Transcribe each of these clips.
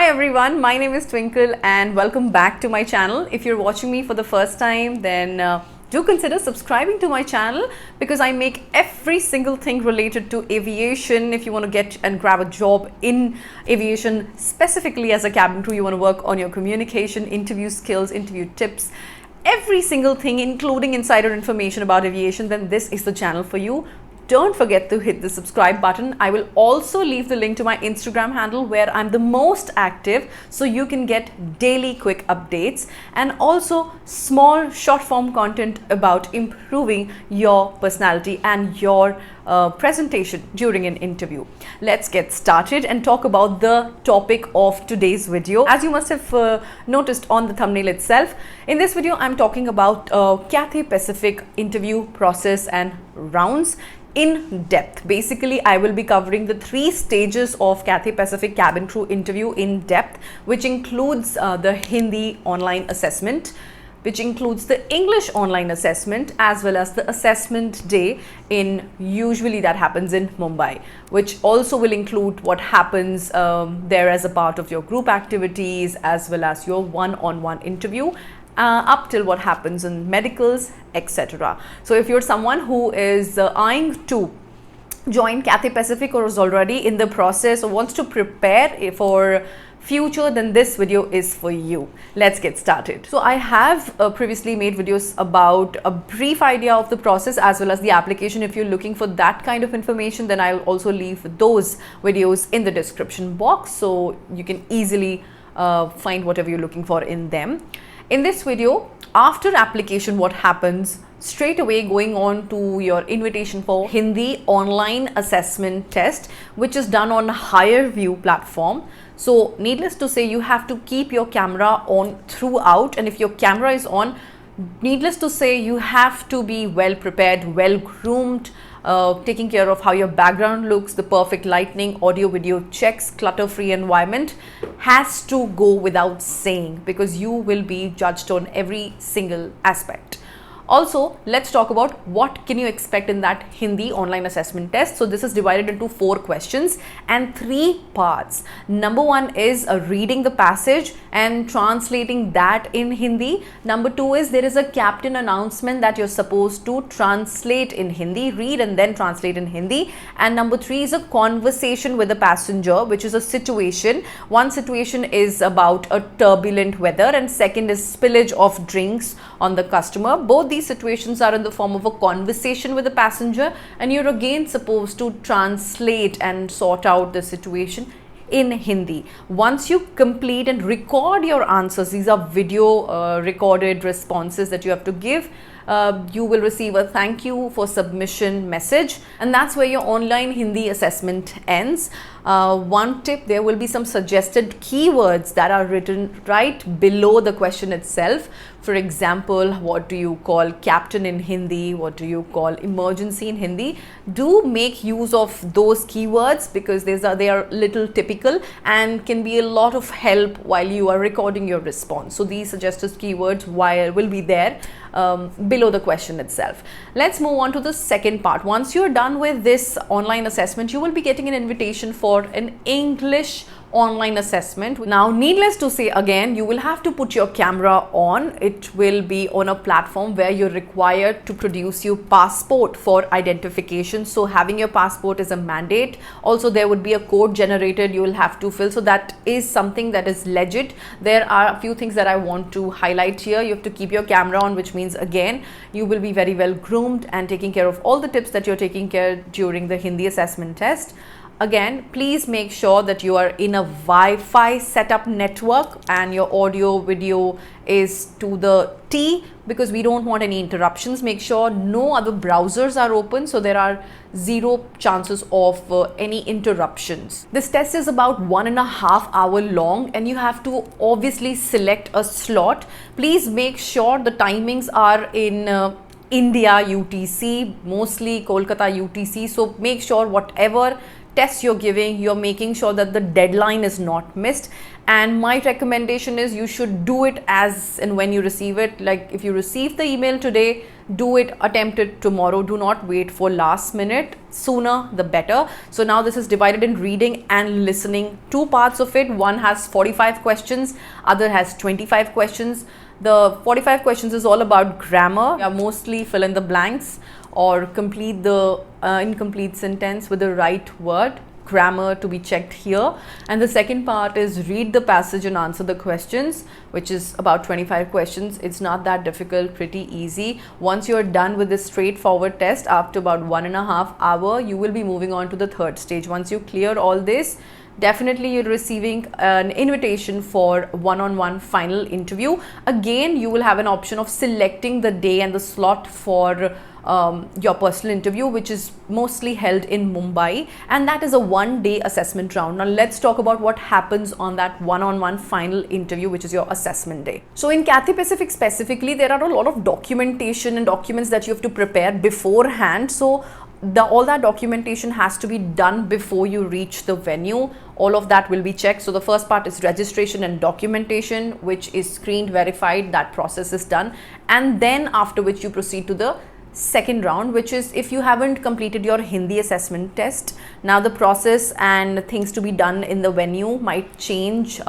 Hi everyone, my name is Twinkle and welcome back to my channel. If you're watching me for the first time, then do consider subscribing to my channel because I make every single thing related to aviation. If you want to get and grab a job in aviation, specifically as a cabin crew, you want to work on your communication, interview skills, interview tips, every single thing including insider information about aviation, then this is the channel for you. Don't forget to hit the subscribe button. I will also leave the link to my Instagram handle where I'm the most active, so you can get daily quick updates and also small short form content about improving your personality and your presentation during an interview. Let's get started and talk about the topic of today's video. As you must have noticed on the thumbnail itself, in this video I'm talking about Cathay Pacific interview process and rounds in depth. Basically, I will be covering the 3 stages of Cathay Pacific cabin crew interview in depth, which includes the Hindi online assessment, which includes the English online assessment, as well as the assessment day usually that happens in Mumbai, which also will include what happens there as a part of your group activities, as well as your one-on-one interview, up till what happens in medicals, etc. So if you're someone who is eyeing to join Cathay Pacific or is already in the process or wants to prepare for future, then this video is for you. Let's get started. So I have previously made videos about a brief idea of the process as well as the application. If you're looking for that kind of information, then I'll also leave those videos in the description box so you can easily find whatever you're looking for in them. In this video, after application, what happens? Straight away going on to your invitation for Hindi online assessment test, which is done on HireView platform. So needless to say, you have to keep your camera on throughout, and if your camera is on, needless to say, you have to be well prepared, well groomed, taking care of how your background looks, the perfect lighting, audio video checks, clutter-free environment has to go without saying because you will be judged on every single aspect. Also, let's talk about what can you expect in that Hindi online assessment test. So this is divided into 4 questions and 3 parts. Number 1 is reading the passage and translating that in Hindi. Number 2 is there is a captain announcement that you're supposed to translate in Hindi, read and then translate in Hindi. And number 3 is a conversation with a passenger, which is a situation. One situation is about a turbulent weather and second is spillage of drinks on the customer. Both these situations are in the form of a conversation with a passenger, and you're again supposed to translate and sort out the situation in Hindi. Once you complete and record your answers, these are video recorded responses that you have to give, you will receive a thank you for submission message, and that's where your online Hindi assessment ends. One tip, there will be some suggested keywords that are written right below the question itself. For example, what do you call captain in Hindi? What do you call emergency in Hindi? Do make use of those keywords because they are little typical and can be a lot of help while you are recording your response. So these suggested keywords will be there below the question itself. Let's move on to the second part. Once you're done with this online assessment, you will be getting an invitation for an English online assessment. Now, needless to say, again, you will have to put your camera on. It will be on a platform where you're required to produce your passport for identification. So having your passport is a mandate. Also, there would be a code generated you will have to fill. So that is something that is legit. There are a few things that I want to highlight here. You have to keep your camera on, which means again, you will be very well groomed and taking care of all the tips that you're taking care during the Hindi assessment test. Again, please make sure that you are in a Wi-Fi setup network and your audio video is to the T because we don't want any interruptions. Make sure no other browsers are open so there are 0 chances of any interruptions. This test is about 1.5 hours long and you have to obviously select a slot. Please make sure the timings are in India UTC, mostly Kolkata UTC. So make sure whatever test you're giving, you're making sure that the deadline is not missed. And my recommendation is you should do it as and when you receive it. Like if you receive the email today, do it, attempt it tomorrow. Do not wait for last minute. Sooner the better. So now this is divided in reading and listening. Two parts of it. One has 45 questions, other has 25 questions. The 45 questions is all about grammar. Mostly fill in the blanks or complete the incomplete sentence with the right word. Grammar to be checked here. And the second part is read the passage and answer the questions, which is about 25 questions. It's not that difficult, pretty easy. Once you're done with this straightforward test, after about 1.5 hours, you will be moving on to the third stage. Once you clear all this, definitely you're receiving an invitation for one-on-one final interview. Again, you will have an option of selecting the day and the slot for your personal interview, which is mostly held in Mumbai, and that is a one-day assessment round. Now let's talk about what happens on that one-on-one final interview, which is your assessment day. So in Cathay Pacific specifically, there are a lot of documentation and documents that you have to prepare beforehand. So all that documentation has to be done before you reach the venue. All of that will be checked. So the first part is registration and documentation, which is screened, verified. That process is done, and then after which you proceed to the second round, which is if you haven't completed your Hindi assessment test. Now the process and things to be done in the venue might change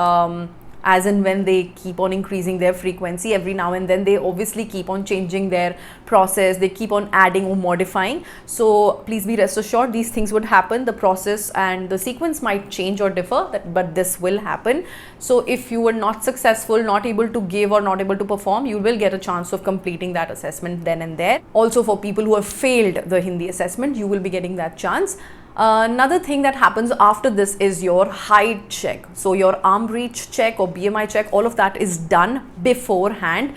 as and when they keep on increasing their frequency. Every now and then they obviously keep on changing their process, they keep on adding or modifying. So please be rest assured these things would happen. The process and the sequence might change or differ, but this will happen. So if you were not successful, not able to give or not able to perform, you will get a chance of completing that assessment then and there. Also for people who have failed the Hindi assessment, you will be getting that chance. Another thing that happens after this is your height check. So your arm reach check or BMI check, all of that is done beforehand.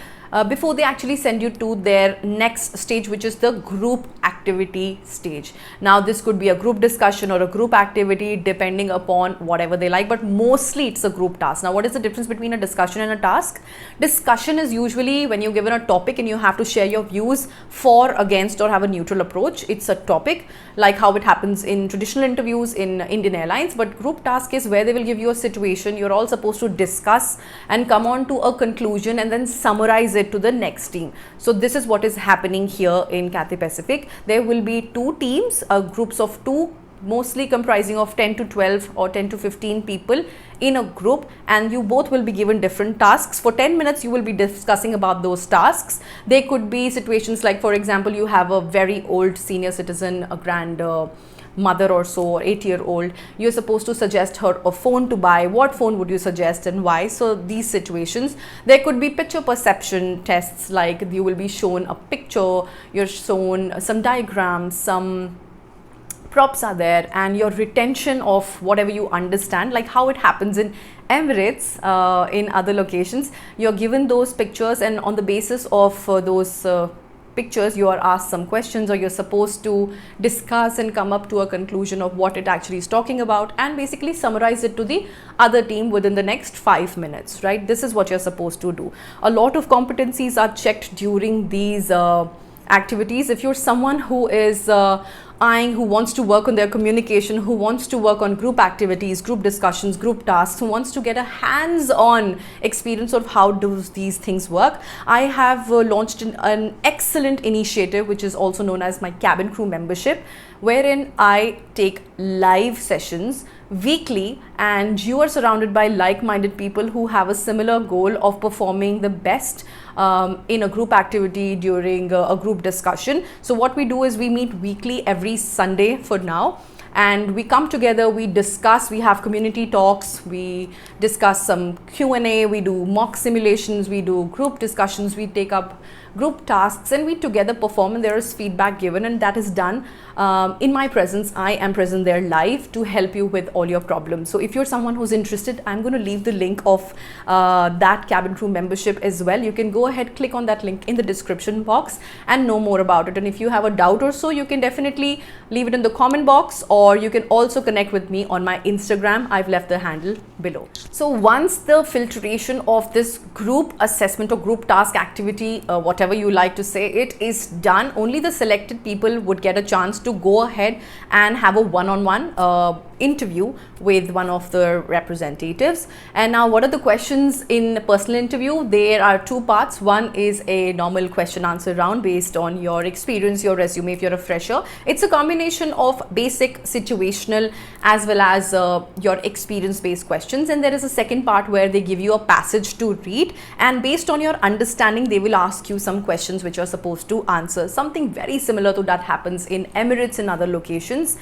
Before they actually send you to their next stage, which is the group activity stage. Now this could be a group discussion or a group activity depending upon whatever they like, but mostly it's a group task. Now what is the difference between a discussion and a task? Discussion is usually when you're given a topic and you have to share your views for, against, or have a neutral approach. It's a topic like how it happens in traditional interviews in Indian Airlines, but group task is where they will give you a situation. You're all supposed to discuss and come on to a conclusion and then summarize it to the next team. So this is what is happening here in Cathay Pacific. There will be two teams, groups of two, mostly comprising of 10 to 12 or 10 to 15 people in a group, and you both will be given different tasks. For 10 minutes you will be discussing about those tasks. They could be situations like, for example, you have a very old senior citizen, a grand mother or so, or 8-year-old. You're supposed to suggest her a phone to buy. What phone would you suggest and why? So these situations. There could be picture perception tests, like you will be shown a picture, you're shown some diagrams, some props are there, and your retention of whatever you understand, like how it happens in Emirates, in other locations. You're given those pictures, and on the basis of those pictures you are asked some questions, or you're supposed to discuss and come up to a conclusion of what it actually is talking about, and basically summarize it to the other team within the next 5 minutes, right? This is what you're supposed to do. A lot of competencies are checked during these activities. If you're someone who is who wants to work on their communication, who wants to work on group activities, group discussions, group tasks, who wants to get a hands-on experience of how do these things work, I have launched an excellent initiative, which is also known as my cabin crew membership, wherein I take live sessions weekly, and you are surrounded by like-minded people who have a similar goal of performing the best in a group activity during a group discussion. So what we do is we meet weekly every Sunday for now, and we come together, we discuss, we have community talks, we discuss some Q&A, we do mock simulations, we do group discussions, we take up group tasks, and we together perform, and there is feedback given, and that is done in my presence. I am present there live to help you with all your problems. So if you're someone who's interested, I'm going to leave the link of that cabin crew membership as well. You can go ahead, click on that link in the description box and know more about it. And if you have a doubt or so, you can definitely leave it in the comment box, or you can also connect with me on my Instagram. I've left the handle below. So once the filtration of this group assessment or group task activity, whatever whatever you like to say, it is done. Only the selected people would get a chance to go ahead and have a one-on-one interview with one of the representatives. And now, what are the questions in a personal interview? There are two parts. One is a normal question answer round based on your experience, your resume if you're a fresher. It's a combination of basic situational as well as your experience based questions. And there is a second part where they give you a passage to read, and based on your understanding they will ask you some questions which you're supposed to answer. Something very similar to that happens in Emirates and other locations,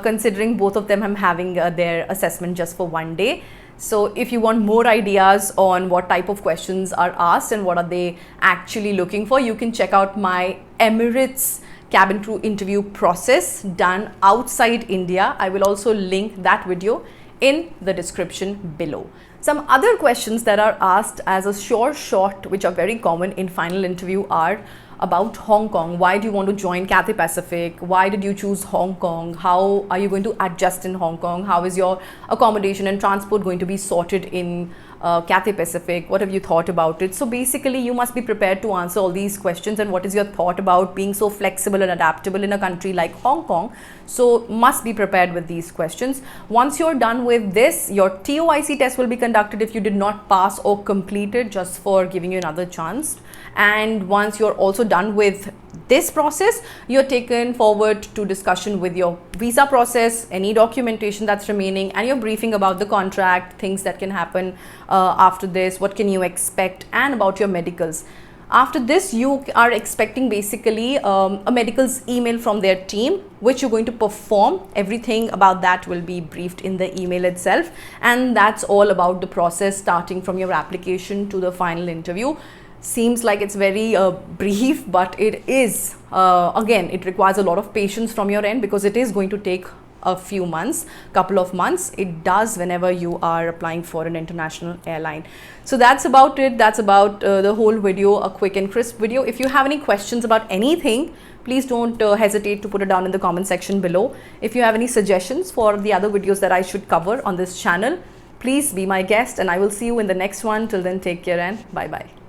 considering both of them are having their assessment just for one day. So if you want more ideas on what type of questions are asked and what are they actually looking for, you can check out my Emirates cabin crew interview process done outside India. I will also link that video in the description below. Some other questions that are asked as a sure shot, which are very common in final interview, are about Hong Kong. Why do you want to join Cathay Pacific? Why did you choose Hong Kong? How are you going to adjust in Hong Kong? How is your accommodation and transport going to be sorted in Cathay Pacific? What have you thought about it? So basically you must be prepared to answer all these questions. And what is your thought about being so flexible and adaptable in a country like Hong Kong? So must be prepared with these questions. Once you're done with this, your TOIC test will be conducted if you did not pass or complete it, just for giving you another chance. And once you're also done with this process, you're taken forward to discussion with your visa process, any documentation that's remaining, and your briefing about the contract, things that can happen after this, what can you expect, and about your medicals. After this, you are expecting basically a medicals email from their team, which you're going to perform. Everything about that will be briefed in the email itself. And that's all about the process, starting from your application to the final interview. Seems like it's very brief, but it is, again, it requires a lot of patience from your end, because it is going to take a few months, couple of months. It does whenever you are applying for an international airline. So that's about it. That's about the whole video, a quick and crisp video. If you have any questions about anything, please don't hesitate to put it down in the comment section below. If you have any suggestions for the other videos that I should cover on this channel, please be my guest, and I will see you in the next one. Till then, take care and bye bye.